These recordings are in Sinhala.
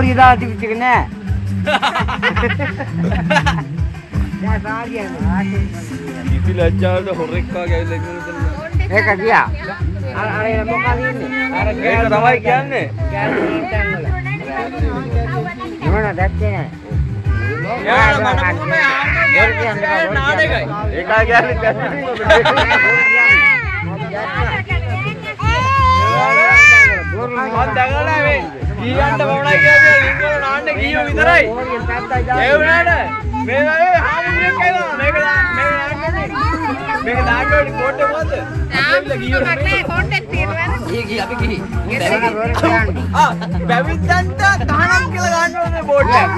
පොඩි දාලා තිබිච්ච එක නෑ. දැන් සාරියනේ. ඉති ලැජ්ජාවට හොරෙක් වගේ ඇවිල්ලා ඉන්න ඒක ගියා. අර මොකක්ද ඉන්නේ? අර ඒක තමයි කියන්නේ. නෝන දැක්කේ නෑ. යාර මට කොහොමද නාඩේකයි. ඒකයි කියන්නේ. මම දඟලලා මේ කීයන්ට වුණා කියන්නේ ලිංගවල නාන්න කීයෝ විතරයි. ඒ වුණාට මේ වගේ හාමුදුරුවෝ කියනවා මේක දාගන්න කොට්ටේ මොකද? අපිට කීයෝ නෙමෙයි කොට්ටේ තියෙනවා. ගිහි අපි ගිහි. බැවිද්දන්ට තහනම් කියලා ගන්න ඕනේ බෝඩ් එක.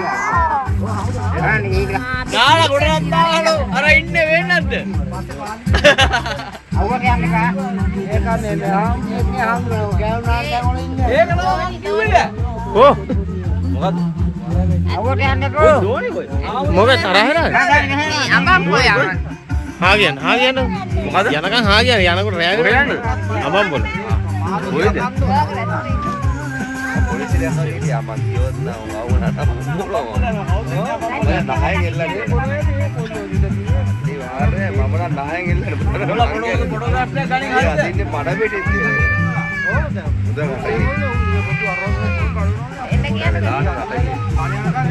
නාලා ගොඩක් දාහලු අර ඉන්නේ වෙන්නේ නැද්ද? අවුවට යන්නේ කා. ඒක නේ මේ හාමුදුරුවෝ ගෑවුනාට දැන් ඉන්නේ. ඒක නෝ කිව්වේ. ඕ මොකද්ද? අවුවට යන්නේ කො. දෝනේ කොයි? මොකද තරහ නේද? අම්මා පොයා. හා කියන්න මොකද? යනකම් හා කියන්න යනකොට රැයකට යන්නේ. අමම් බොල. කොහෙද? පොලිසිය යනවා ඉතින් අමන් කියොත් නෝ වුණාට මොකලව. මම 10න් එල්ලන්නේ. ආරේ මම නම් 10න් එල්ලන්නේ. ෆොටෝග්‍රාෆ් එක ගනින් හරිද? ඉතින් පඩ පිටින් තියෙන්නේ.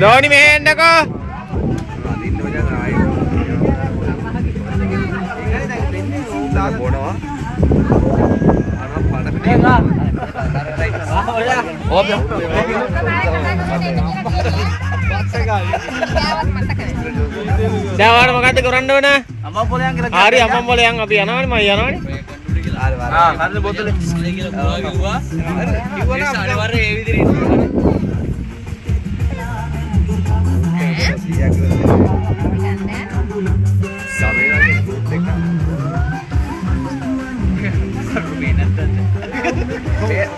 ධෝනි මෙහෙ එන්නකෝ. බොනවා. අර පඩ පිටින්. දැන් මොකද්ද කරන්න ඕන? අම්මා පොලයන් කියලා. හරි අම්මා පොලයන් අපි යනවනේ මම යනවනේ. හරි බෝතලේ. කියලා කිව්වා. කිව්වනම් අනිවාර්යයෙන් ඒ විදිහට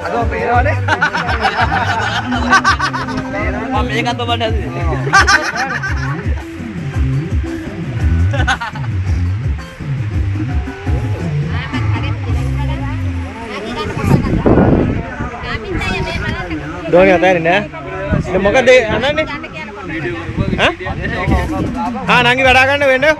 අද පේනවනේ. මම මේකත් ඔබට හදුවේ. දෝනි අතරින්නේ නෑ. මොකද අනන්නේ? හා නංගි වැඩ ගන්න වෙන්නේ.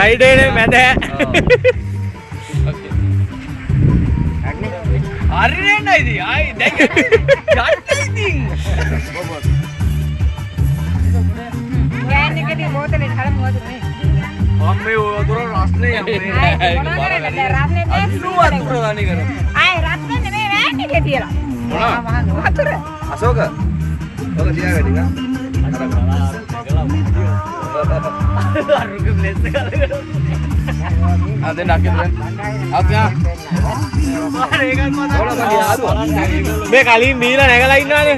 සයිඩේ මැද හරි නේද ඉතින් ආයි දැන් යන්න ඉතින් ගෑන් එකේ බෝතලේ හර මොකද මේ මම මේ වතුර රස්නේ යන්නේ රස්නේ වතුර ගානේ කරා ආයි රස්නේ නෙමෙයි වෑන් එකේ තියලා මොනවා වතුර අශෝක ඔක තියාගන්න අර අරුක ප්ලේස් එක Ada nak kita. Apa? මේ කලින් දීලා නැගලා ඉන්නවානේ.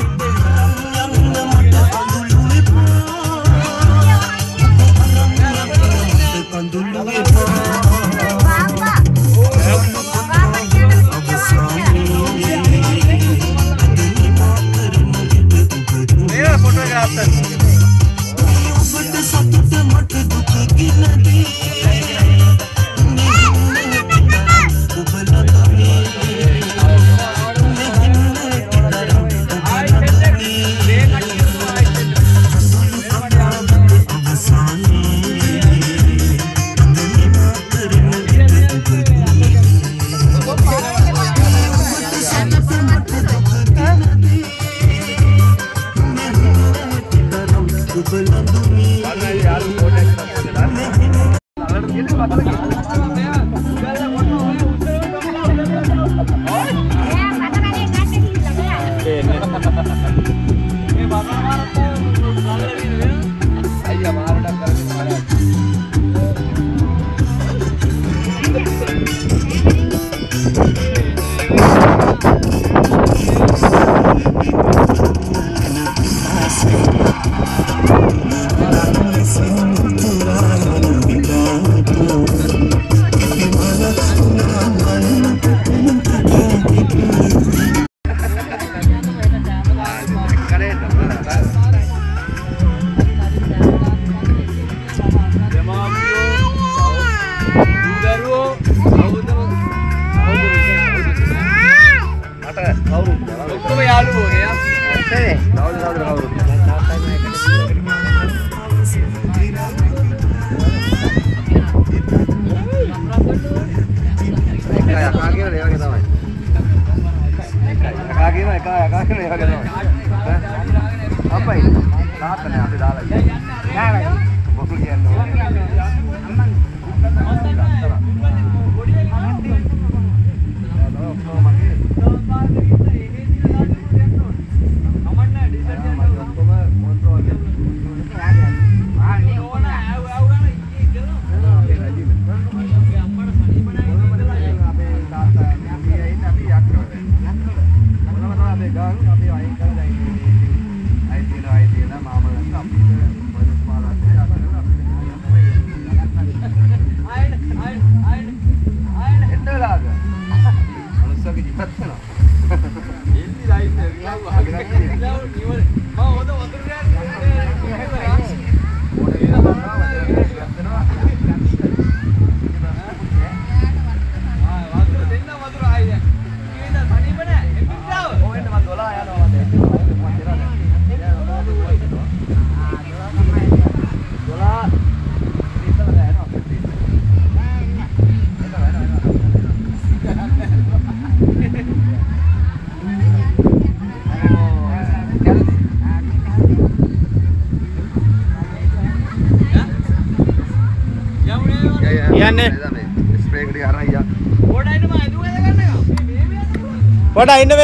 What I know,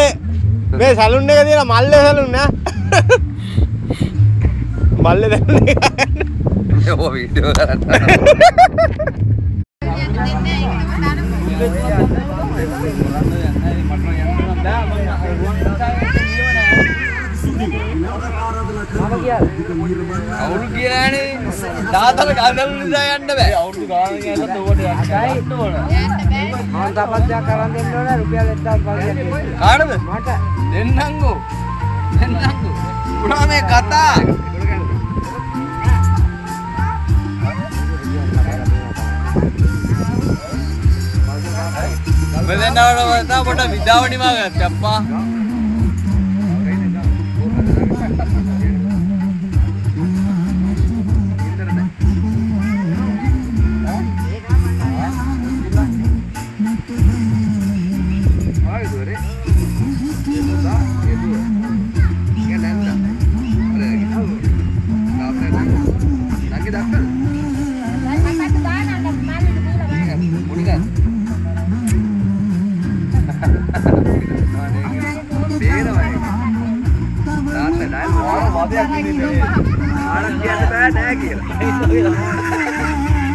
where saloon nega malle saloon na malle oh video අවුරු කියලානේ දාතල ගඳලු නිසා යන්න බෑ අවුරු ගාන කියලා තෝවට යන්න ඕන මම තපස්යක් කරන් දෙන්න ඕන රුපියල් 1500 කාටද මට දෙන්නංගෝ උනා මේ කතා මෙතනවට වතා පොට විදාවණි මා ගත්තප්පා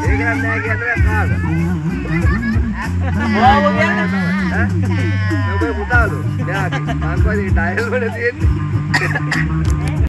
ඒක නෑ කියන්නේ කාද? මොනවද කියන්නේ? ඈ? ඔබේ පුතාලු. මෙයාගේ අන්පදී ටයිල් වල තියෙන්නේ.